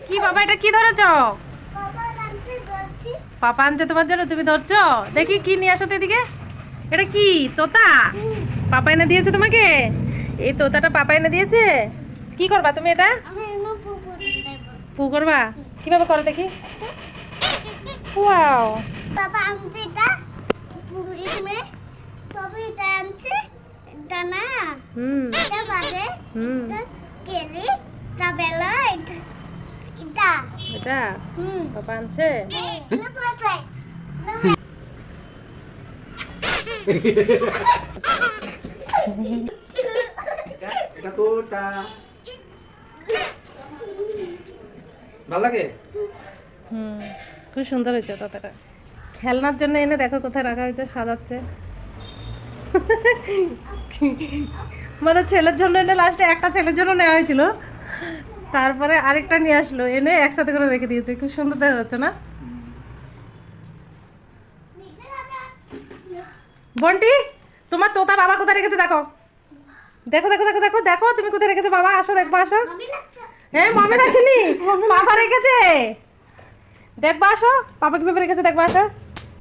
কি বাবা এটা কি ধরেছ? পাপা আনছে তোমার জন্য, তুমি ধরছো? দেখি কি নিয়ে আসো তো এদিকে। এটা কি তোতা? পাপা এনে দিয়েছে তোমাকে? এই তোতাটা পাপা এনে দিয়েছে। কি করবা তুমি এটা? পু করবা? কিভাবে করো দেখি। ওয়াও, বাবা আনছে এটা পুরো বাবা এটা আনছে এটা না এটা বাজে এটা কেলি ট্রাভেলা এটা এটা পাপা আনছে। এটা বাজাই এটা তোটা ভালো লাগে। খুব সুন্দর হয়েছে তোতাটা। খেলনার জন্য এনে দেখো কোথায় রাখা হয়েছে, সাজাচ্ছে। মানে ছেলের জন্য এনে লাস্টে একটা ছেলের জন্য নেওয়া হয়েছিল, তারপরে আরেকটা নিয়ে আসলো, এনে একসাথে করে রেখে দিয়েছে। খুব সুন্দর দেখা যাচ্ছে না বন্টি? তোমার তোতা বাবা কোথায় রেখেছে দেখো। দেখো দেখো দেখো দেখো দেখো তুমি কোথায় রেখেছো বাবা। আসো দেখবো, আসো। হ্যাঁ মামি রাখিনি, পাপা রেখেছে। দেখবা আসো পাপা কিভাবে রেখেছে, দেখবা আসো।